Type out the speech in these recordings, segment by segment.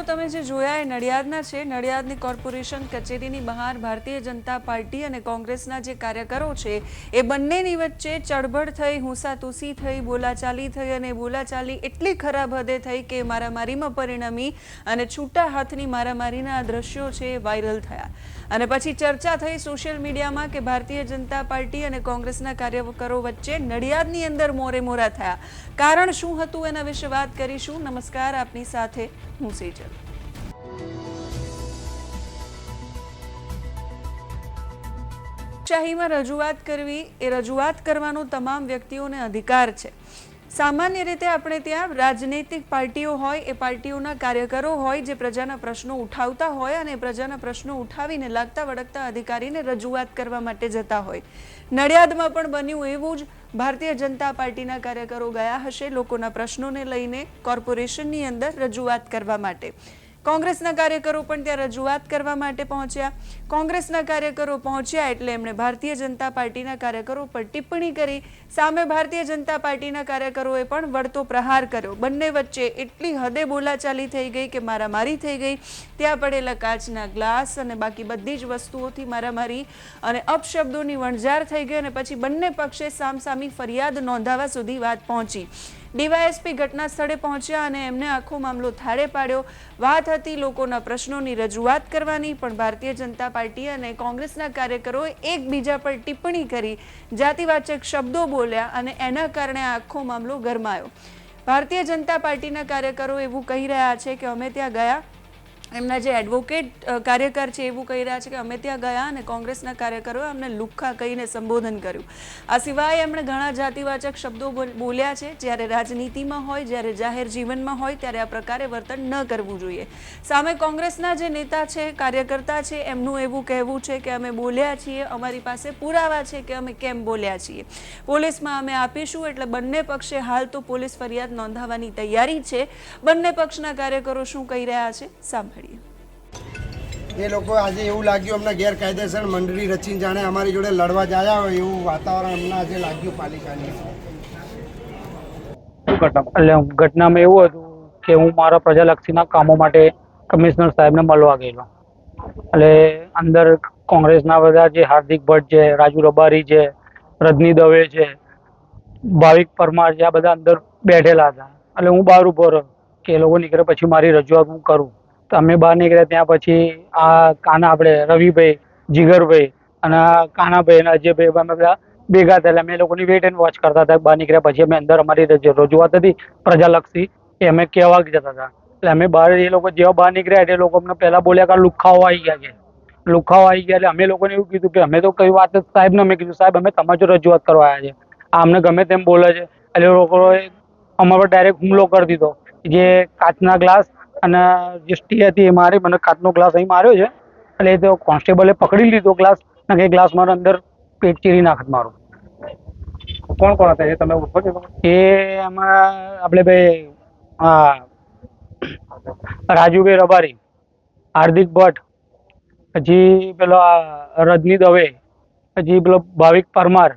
તમે જે જોયા એ નડિયાદના છે. નડિયાદની કોર્પોરેશન કચેરીની બહાર ભારતીય જનતા પાર્ટી અને કોંગ્રેસના જે કાર્યકરો છે એ બંનેની વચ્ચે ચળબળ થઈ, હુંસાતુસી થઈ, બોલાચાલી થઈ અને બોલાચાલી એટલી ખરાબ હદે થઈ કે મારામારીમાં પરિણમી અને છૂટા હાથની મારામારીના દ્રશ્યો છે એ વાયરલ થયા. અને પછી ચર્ચા થઈ સોશિયલ મીડિયામાં કે ભારતીય જનતા પાર્ટી અને કોંગ્રેસના કાર્યકરો વચ્ચે નડિયાદની અંદર મોરે મોરા થયા. કારણ શું હતું એના વિશે વાત કરીશું. નમસ્કાર, આપની સાથે હું સેજલ. શાહીમાં રજૂઆત કરવી એ રજૂઆત કરવાનો તમામ વ્યક્તિઓને અધિકાર છે. સામાન્ય રીતે આપણે ત્યાં રાજનૈતિક પાર્ટીઓ હોય, એ પાર્ટીઓના કાર્યકરો હોય જે પ્રજાના પ્રશ્નો ઉઠાવતા હોય અને પ્રજાના પ્રશ્નો ઉઠાવીને લાગતા વળગતા અધિકારીને રજૂઆત કરવા માટે જતા હોય. નડિયાદમાં પણ બન્યું એવું જ. ભારતીય જનતા પાર્ટીના કાર્યકરો ગયા હશે લોકોના પ્રશ્નોને લઈને કોર્પોરેશનની અંદર રજૂઆત કરવા માટે. કોંગ્રેસના કાર્યકરો પણ ત્યાં રજૂઆત કરવા માટે પહોંચ્યા. કોંગ્રેસના કાર્યકરો પહોંચ્યા એટલે એમણે ભારતીય જનતા પાર્ટીના કાર્યકરો પર ટિપ્પણી કરી. સામે ભારતીય જનતા પાર્ટીના કાર્યકરોએ પણ વળતો પ્રહાર કર્યો. બંને વચ્ચે એટલી હદે બોલાચાલી થઈ ગઈ કે મારામારી થઈ ગઈ. ત્યાં પડેલા કાચના ગ્લાસ અને બાકી બધી જ વસ્તુઓથી મારામારી અને અપશબ્દોની વણઝાર થઈ ગઈ અને પછી બંને પક્ષે સામસામી ફરિયાદ નોંધાવા સુધી વાત પહોંચી. ડીવાયએસપી ઘટના સ્થળે પહોંચ્યા અને એમને આખો મામલો થાળે પાડ્યો. વાત હતી લોકોના પ્રશ્નોની રજૂઆત કરવાની, પણ ભારતીય જનતા પાર્ટી અને કોંગ્રેસના કાર્યકરોએ એકબીજા પર ટિપ્પણી કરી, જાતિવાચક શબ્દો બોલ્યા અને એના કારણે આખો મામલો ગરમાયો. ભારતીય જનતા પાર્ટીના કાર્યકરો એવું કહી રહ્યા છે કે અમે ત્યાં ગયા, એમના જે એડવોકેટ કાર્યકર છે એવું કહી રહ્યા છે કે અમે ત્યાં ગયા અને કોંગ્રેસના કાર્યકરોએ અમને લુખ્ખા કહીને સંબોધન કર્યું. આ સિવાય એમણે ઘણા જાતિવાચક શબ્દો બોલ્યા છે. જ્યારે રાજનીતિમાં હોય, જ્યારે જાહેર જીવનમાં હોય ત્યારે આ પ્રકારે વર્તન ન કરવું જોઈએ. સામે કોંગ્રેસના જે નેતા છે, કાર્યકર્તા છે, એમનું એવું કહેવું છે કે અમે બોલ્યા છીએ, અમારી પાસે પુરાવા છે કે અમે કેમ બોલ્યા છીએ, પોલીસમાં અમે આપીશું. એટલે બંને પક્ષે હાલ તો પોલીસ ફરિયાદ નોંધાવવાની તૈયારી છે. બંને પક્ષના કાર્યકરો શું કહી રહ્યા છે સાંભળીએ. એ લોકો આજે એવું લાગ્યું અમને ગેરકાયદેસર મંડળી રચીને જાણે અમારી જોડે લડવા જ આવ્યા હોય એવું વાતાવરણ અમને આજે લાગ્યું પાલિકાની. એટલે ઘટનામાં એવું હતું કે હું મારા પ્રજાલક્ષીના કામો માટે કમિશનર સાહેબને મળવા ગયેલો. એટલે અંદર કોંગ્રેસના બધા જે હાર્દિક ભટ્ટ છે, રાજુ રબારી છે, રજની દવે છે, ભાવિક પરમાર છે, આ બધા અંદર બેઠેલા હતા. એટલે હું બહાર ઉભો રહ્યો કે એ લોકો નીકળે પછી મારી રજૂઆત હું કરું. તો અમે બહાર નીકળ્યા. ત્યાં પછી આ કાના આપણે રવિભાઈ, જીગરભાઈ અને કાનાભાઈ અને અજયભાઈ અમે બધા ભેગા થયેલા. અમે એ લોકોની વેઇટ એન્ડ વોચ કરતા હતા. બહાર નીકળ્યા પછી અમે અંદર અમારી રજૂઆત હતી પ્રજાલક્ષી એ અમે કહેવા જતા હતા. એટલે અમે બહાર એ લોકો જેવા બહાર નીકળ્યા એટલે એ લોકો અમને પહેલાં બોલ્યા કે લુખ્ખાઓ આવી ગયા છે, લુખ્ખાઓ આવી ગયા. એટલે અમે લોકોને એવું કીધું કે અમે તો કઈ વાત સાહેબને અમે કીધું સાહેબ અમે તમારી રજૂઆત કરવા આવ્યા છે, આ અમને ગમે તેમ બોલે છે. એટલે એ લોકોએ અમારા પર ડાયરેક્ટ હુમલો કરી દીધો. જે કાચના ગ્લાસ અને જે સ્ટી હતી એ મારી મને કાચનો ગ્લાસ અહીં માર્યો છે. એટલે એ તો કોન્સ્ટેબલે પકડી લીધો ગ્લાસ અને એ ગ્લાસ મારા અંદર પેટ ચીરી નાખત મારું. કોણ કોણ હતા એ તમે ઓળખો છો? એ એમાં આપણે ભાઈ હા રાજુભાઈ રબારી, હાર્દિક ભટ્ટ, પછી પેલો રજની દવે, પછી પેલો ભાવિક પરમાર,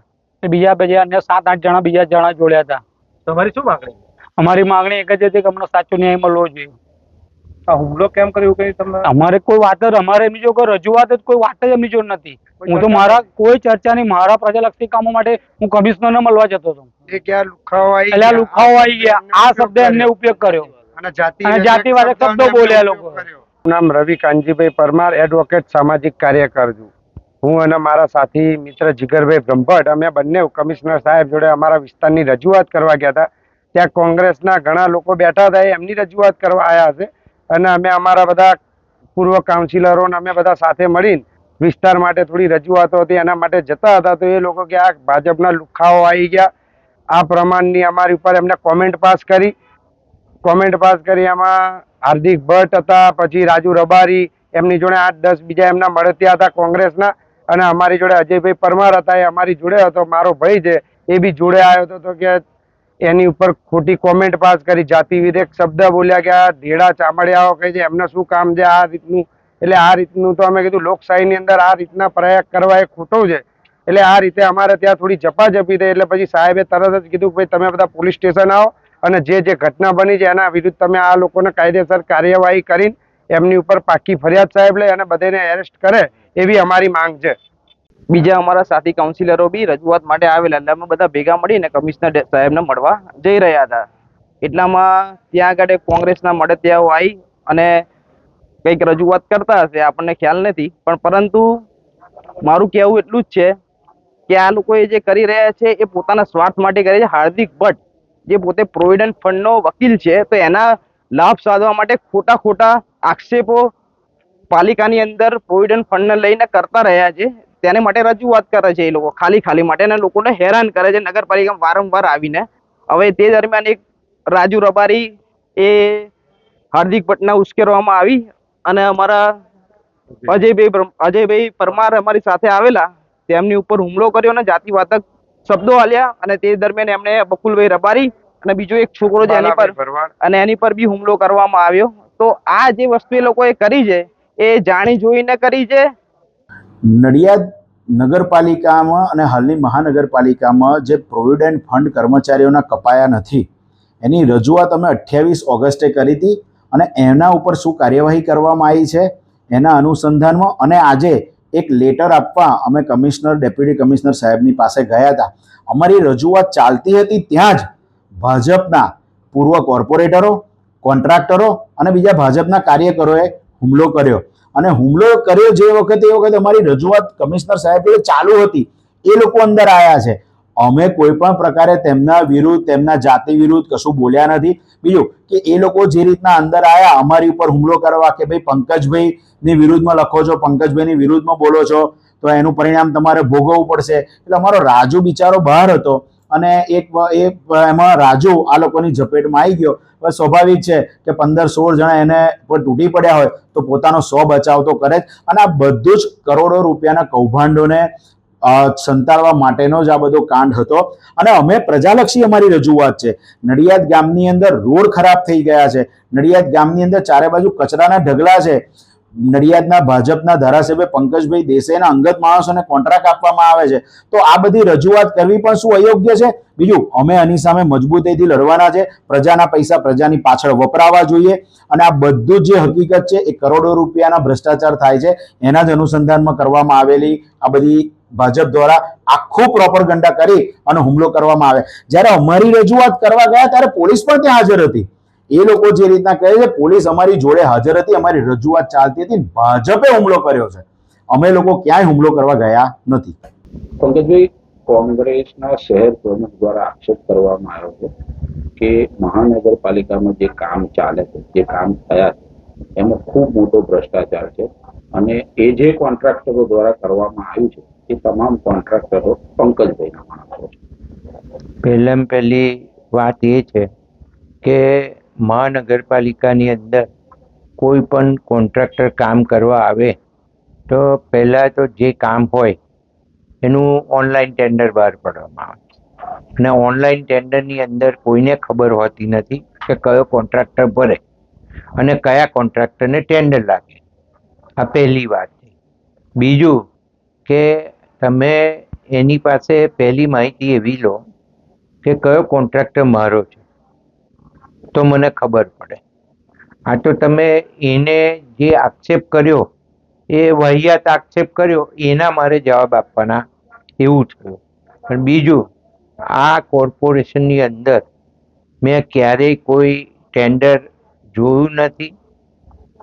બીજા અન્ય 7-8 જણા બીજા જણા જોડ્યા હતા. તમારી શું માગણી? અમારી માગણી એક જ હતી કે અમને સાચો ન્યાય મળવો જોઈએ. આ હુમલો કેમ કર્યું કઈ તમને? અમારે કોઈ વાત જ અમારે એમની જો રજૂઆત જ કોઈ વાત જ એમની જોડે નથી. હું તો મારા કોઈ ચર્ચા નહીં, મારા પ્રજાલક્ષી કામો માટે હું કમિશનરને મળવા જતો હતો. એ ક્યાં લુખાઓ આવી એટલે લુખાઓ આવી ગયા આ શબ્દ એમને ઉપયોગ કર્યો અને જાતિવાચક શબ્દો બોલ્યા લોકો. નામ રવિ કાનજીભાઈ પરમાર, એડવોકેટ, સામાજિક કાર્યકર છું હું અને મારા સાથી મિત્ર જીગરભાઈ બ્રહ્મભટ્ટ. અમે બંને કમિશનર સાહેબ જોડે અમારા વિસ્તારની રજૂઆત કરવા ગયા હતા. ત્યાં કોંગ્રેસના ઘણા લોકો બેઠા હતા, એમની રજૂઆત કરવા આવ્યા છે. અને અમે અમારા બધા પૂર્વ કાઉન્સિલરો અમે બધા સાથે મળીને વિસ્તાર માટે થોડી રજૂઆતો હતી એના માટે જતા હતા. તો એ લોકો કે આ ભાજપના લુખાઓ આવી ગયા આ પ્રમાણની અમારી ઉપર એમને કોમેન્ટ પાસ કરી. એમાં હાર્દિક ભટ્ટ હતા, પછી રાજુ રબારી, એમની જોડે 8-10 બીજા એમના મળતિયા હતા કોંગ્રેસના, અને અમારી જોડે અજયભાઈ પરમાર હતા, એ અમારી જોડે હતો. મારો ભાઈ છે એ બી જોડે આવ્યો હતો. તો કે એની ઉપર ખોટી કોમેન્ટ પાસ કરી, જાતિ વિધેક શબ્દ બોલ્યા કે આ ઢેડા ચામડિયાઓ કહે છે એમને શું કામ છે આ રીતનું. એટલે આ રીતનું તો અમે કીધું લોકશાહીની અંદર આ રીતના પ્રયાગ કરવા એ ખોટો છે. એટલે આ રીતે અમારે ત્યાં થોડી ઝપાઝપી થઈ. એટલે પછી સાહેબે તરત જ કીધું ભાઈ તમે બધા પોલીસ સ્ટેશન આવો અને જે ઘટના બની છે એના વિરુદ્ધ તમે આ લોકોને કાયદેસર કાર્યવાહી કરીને એમની ઉપર પાકી ફરિયાદ સાહેબ લે અને બધાને એરેસ્ટ કરે એવી અમારી માંગ છે. બીજા અમારા સાથી કાઉન્સિલરો બી રજૂઆત માટે આવેલા, એટલે અમે બધા ભેગા મળીને કમિશનર સાહેબને મળવા જઈ રહ્યા હતા. એટલામાં ત્યાં આગળ કોંગ્રેસના મળતિયાઓ આવી અને કંઈક રજૂઆત કરતા હશે, આપણને ખ્યાલ નથી, પણ પરંતુ મારું કહેવું એટલું જ છે કે આ લોકોએ જે કરી રહ્યા છે એ પોતાના સ્વાર્થ માટે કરે છે. હાર્દિક ભટ્ટ જે પોતે પ્રોવિડન્ટ ફંડનો વકીલ છે, તો એના લાભ સાધવા માટે ખોટા આક્ષેપો પાલિકાની અંદર પ્રોવિડન્ટ ફંડને લઈને કરતા રહ્યા છે. તેને માટે રજૂઆત કરે છે એ લોકો ખાલી માટે, અને લોકોને હેરાન કરે છે નગરપાલિકામાં વારંવાર આવીને. હવે તે દરમિયાન એક રાજુ રબારી એ હાર્દિક ભટ્ટને ઉશ્કેરવામાં આવી અને અમારા અજયભાઈ પરમાર અમારી સાથે આવેલા, તેમની ઉપર હુમલો કર્યો અને જાતિવાચક શબ્દો આલ્યા. અને તે દરમિયાન એમણે બકુલભાઈ રબારી અને બીજો એક છોકરો છે એની પર બી હુમલો કરવામાં આવ્યો. તો આ જે વસ્તુ એ લોકોએ કરી છે એ જાણી જોઈને કરી છે. નડિયાદ નગરપાલિકામાં અને હાલની મહાનગરપાલિકામાં જે પ્રોવિડન્ટ ફંડ કર્મચારીઓના કપાયા નથી એની રજૂઆત અમે 28 ઓગસ્ટે કરી હતી, અને એના ઉપર શું કાર્યવાહી કરવામાં આવી છે એના અનુસંધાનમાં અને આજે એક લેટર આપવા અમે કમિશનર, ડેપ્યુટી કમિશનર સાહેબની પાસે ગયા હતા. અમારી રજૂઆત ચાલતી હતી ત્યાં જ ભાજપના પૂર્વ કોર્પોરેટરો, કોન્ટ્રાક્ટરો અને બીજા ભાજપના કાર્યકરોએ હુમલો કર્યો. અને હુમલો કર્યો જે વખતે એ વખતે અમારી રજૂઆત કમિશનર સાહેબ ચાલુ હતી, એ લોકો અંદર આવ્યા છે. અમે કોઈ પણ પ્રકારે તેમના વિરુદ્ધ, તેમના જાતિ વિરુદ્ધ કશું બોલ્યા નથી. બીજું કે એ લોકો જે રીતના અંદર આવ્યા અમારી ઉપર હુમલો કરવા કે ભાઈ પંકજભાઈની વિરુદ્ધમાં લખો છો, પંકજભાઈની વિરુદ્ધમાં બોલો છો તો એનું પરિણામ તમારે ભોગવવું પડશે. એટલે અમારો રાજુ બિચારો બહાર હતો અને એમાં રાજુ આ લોકોની ઝપેટમાં આવી ગયો. સ્વાભાવિક છે કે 15-16 જણા એને પર તૂટી પડ્યા હોય તો પોતાનો 100 બચાવ તો કરે જ. અને આ બધું જ કરોડો રૂપિયાના કૌભાંડોને સંતાડવા માટેનો જ આ બધો કાંડ હતો. અને અમે પ્રજાલક્ષી અમારી રજૂઆત છે. નડિયાદ ગામની અંદર રોડ ખરાબ થઈ ગયા છે, નડિયાદ ગામની અંદર ચારે બાજુ કચરાના ઢગલા છે. નડિયાદના ભાજપના ધારાસભ્ય પંકજભાઈ દેસાઈના અંગત માણસોને કોન્ટ્રાક્ટ આપવામાં આવે છે. તો આ બધી રજૂઆત કરવી પણ શું અયોગ્ય છે? બીજું, અમે આની સામે મજબૂતીથી લડવાના છે. પ્રજાના પૈસા પ્રજાની પાછળ વપરાવા જોઈએ. અને આ બધું જે હકીકત છે એ કરોડો રૂપિયાના ભ્રષ્ટાચાર થાય છે એના જ અનુસંધાનમાં કરવામાં આવેલી આ બધી ભાજપ દ્વારા આખું પ્રોપરગંડા કરી અને હુમલો કરવામાં આવે. જ્યારે અમારી રજૂઆત કરવા ગયા ત્યારે પોલીસ પણ ત્યાં હાજર હતી. એ લોકો જે રીતના કહે છે પોલીસ અમારી જોડે હાજર હતી, અમારી રજૂઆત ચાલતી હતી, ભાજપે હુમલો કર્યો છે. અમે લોકો ક્યાંય હુમલો કરવા ગયા નથી. પંકજભાઈ, કોંગ્રેસના શહેર પ્રમુખ દ્વારા આક્ષેપ કરવામાં આવ્યો છે કે મહાનગરપાલિકામાં જે કામ ચાલે છે, જે કામ થયા છે એમાં ખૂબ મોટો ભ્રષ્ટાચાર છે, અને એ જે કોન્ટ્રાક્ટરો દ્વારા કરવામાં આવ્યું છે એ તમામ કોન્ટ્રાક્ટરો પંકજભાઈના માણસો છે. પહેલી વાત એ છે કે મહાનગરપાલિકાની અંદર કોઈ પણ કોન્ટ્રાક્ટર કામ કરવા આવે તો પહેલાં તો જે કામ હોય એનું ઓનલાઈન ટેન્ડર બહાર પાડવામાં આવે છે. અને ઓનલાઈન ટેન્ડરની અંદર કોઈને ખબર હોતી નથી કે કયો કોન્ટ્રાક્ટર ભરે અને કયા કોન્ટ્રાક્ટરને ટેન્ડર લાગે. આ પહેલી વાત છે. બીજું કે તમે એની પાસે પહેલી માહિતી એવી લો કે કયો કોન્ટ્રાક્ટર મારો છે તો મને ખબર પડે. આ તો તમે એને જે આક્ષેપ કર્યો એ વાહિયાત આક્ષેપ કર્યો એના મારે જવાબ આપવાના એવું થયું. પણ બીજું, આ કોર્પોરેશનની અંદર મેં ક્યારેય કોઈ ટેન્ડર જોયું નથી,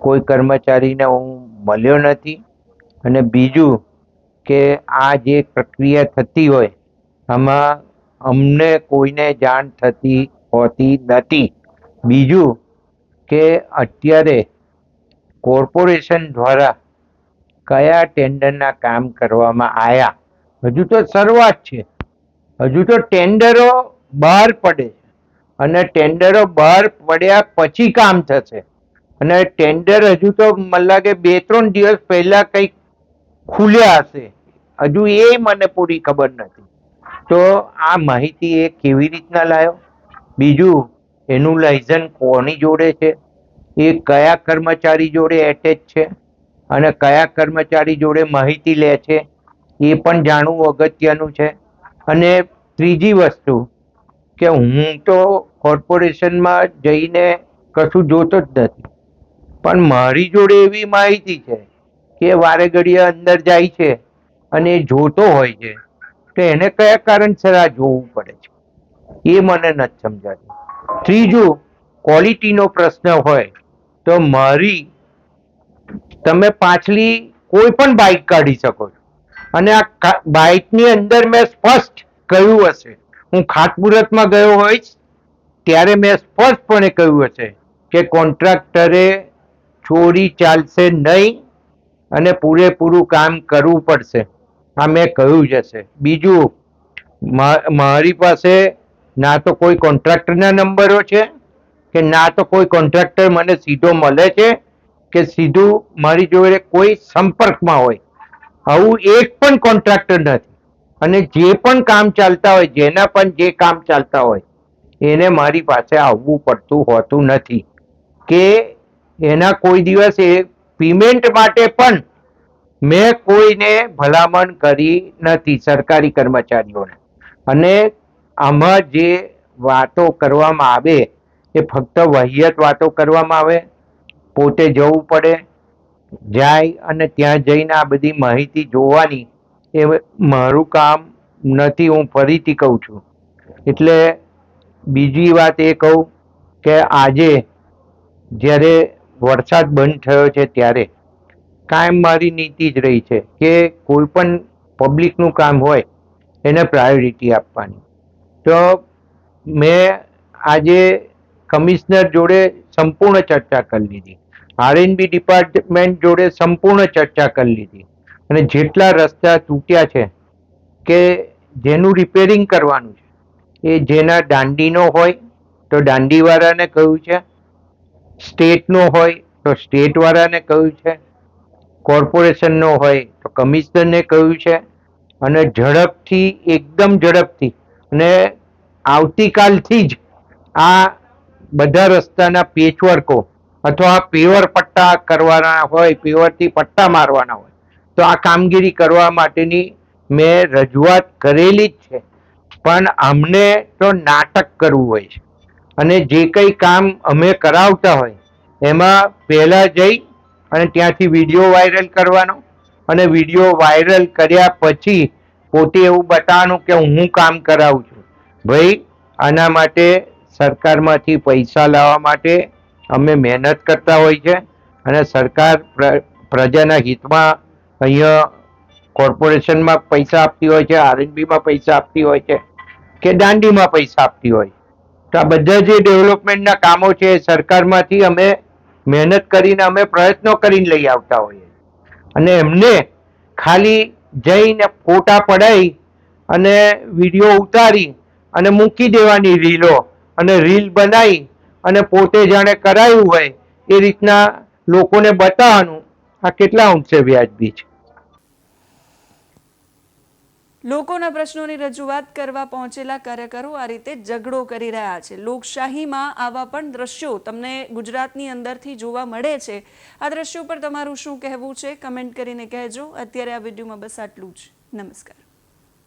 કોઈ કર્મચારીને હું મળ્યો નથી. અને બીજું કે આ જે પ્રક્રિયા થતી હોય આમાં અમને કોઈને જાણ થતી હોતી નથી. બીજું કે અત્યારે કોર્પોરેશન દ્વારા કયા ટેન્ડરના કામ કરવામાં આવ્યા, હજુ તો શરૂઆત છે. હજુ તો ટેન્ડરો બહાર પડે છે અને ટેન્ડરો બહાર પડ્યા પછી કામ થશે. અને ટેન્ડર હજુ તો મને લાગે 2-3 દિવસ પહેલા કંઈક ખુલ્યા હશે, હજુ એ મને પૂરી ખબર નથી. તો આ માહિતી એ કેવી રીતના લાવ્યો? બીજું, એનું લાયસન્સ કોની જોડે છે, એ કયા કર્મચારી જોડે એટેચ છે અને કયા કર્મચારી જોડે માહિતી લે છે એ પણ જાણવું અગત્યનું છે. અને ત્રીજી વસ્તુ કે હું તો કોર્પોરેશનમાં જઈને કશું જોતો જ નથી, પણ મારી જોડે એવી માહિતી છે કે વારે ઘડીએ અંદર જાય છે અને એ જોતો હોય છે, તો એને કયા કારણસર આ જોવું પડે છે એ મને નથી સમજાતું. ત્રીજું, ક્વોલિટીનો પ્રશ્ન હોય તો તમે પાછલી કોઈ પણ બાઇક કાઢી શકો છો, અને આ બાઇકની અંદર મેં સ્પષ્ટ કહ્યું હશે, હું ખાતમુહૂર્તમાં ગયો હોઈશ ત્યારે મેં સ્પષ્ટપણે કહ્યું હશે કે કોન્ટ્રાક્ટરે ચોરી ચાલશે નહીં અને પૂરેપૂરું કામ કરવું પડશે. આ મેં કહ્યું જ હશે. બીજું, મારી પાસે ના તો કોઈ કોન્ટ્રાક્ટરના નંબરો છે કે ના તો કોઈ કોન્ટ્રાક્ટર મને સીધો મળે છે કે સીધું મારી જોડે કોઈ સંપર્કમાં હોય. આવું એક પણ કોન્ટ્રાક્ટર નથી. અને જે પણ કામ ચાલતા હોય, જેના પણ જે કામ ચાલતા હોય, એને મારી પાસે આવવું પડતું હોતું નથી કે એના કોઈ દિવસ એ પેમેન્ટ માટે પણ મેં કોઈને ભલામણ કરી નથી, સરકારી કર્મચારીઓને. અને આમાં જે વાતો કરવામાં આવે એ ફક્ત વહિયત વાતો કરવામાં આવે. પોતે જવું પડે, જાય અને ત્યાં જઈને આ બધી માહિતી જોવાની એ મારું કામ નથી, હું ફરીથી કહું છું. એટલે બીજી વાત એ કહું કે આજે જ્યારે વરસાદ બંધ થયો છે ત્યારે કાયમ મારી નીતિ જ રહી છે કે કોઈ પણ પબ્લિકનું કામ હોય એને પ્રાયોરિટી આપવાની. તો મેં આજે કમિશનર જોડે સંપૂર્ણ ચર્ચા કરી લીધી, આરએનબી ડિપાર્ટમેન્ટ જોડે સંપૂર્ણ ચર્ચા કરી લીધી, અને જેટલા રસ્તા તૂટ્યા છે કે જેનું રિપેરિંગ કરવાનું છે એ જેના દાંડીનો હોય તો દાંડીવાળાને કહ્યું છે, સ્ટેટનો હોય તો સ્ટેટવાળાને કહ્યું છે, કોર્પોરેશનનો હોય તો કમિશનરને કહ્યું છે. અને ઝડપથી, એકદમ ઝડપથી, અને આવતીકાલથી જ આ બધા રસ્તાના પેચવર્કો અથવા પેવર પટ્ટા કરવાના હોય, પેવરથી પટ્ટા મારવાના હોય, તો આ કામગીરી કરવા માટેની મેં રજૂઆત કરેલી જ છે. પણ અમને તો નાટક કરવું હોય છે, અને જે કંઈ કામ અમે કરાવતા હોય એમાં પહેલા જઈ અને ત્યાંથી વિડીયો વાયરલ કરવાનો, અને વિડીયો વાયરલ કર્યા પછી પોતે એવું બતાવવાનું કે હું કામ કરાવું છું. ભાઈ, આના માટે સરકારમાંથી પૈસા લાવવા માટે અમે મહેનત કરતા હોય છે, અને સરકાર પ્રજાના હિતમાં અહીંયા કોર્પોરેશનમાં પૈસા આપતી હોય છે, આરએનબીમાં પૈસા આપતી હોય છે કે દાંડીમાં પૈસા આપતી હોય. તો આ બધા જે ડેવલપમેન્ટના કામો છે એ સરકારમાંથી અમે મહેનત કરીને, અમે પ્રયત્નો કરીને લઈ આવતા હોઈએ, અને એમને ખાલી જઈને ફોટા પડાવી અને વિડીયો ઉતારી અને મૂકી દેવાની રીલો, અને રીલ બનાવી અને પોતે જાણે કરાયું હોય એ રીતના લોકોને બતાવવાનું, આ કેટલા અંશે વ્યાજબી છે? લોકોના પ્રશ્નોની રજૂઆત કરવા પહોંચેલા કાર્યકરો આ રીતે ઝઘડો કરી રહ્યા છે. લોકશાહીમાં આવા પણ દ્રશ્યો તમને ગુજરાતની અંદરથી જોવા મળે છે. આ દ્રશ્યો પર તમારું શું કહેવું છે? કમેન્ટ કરીને કહેજો. અત્યારે આ વિડીયોમાં બસ આટલું જ. નમસ્કાર.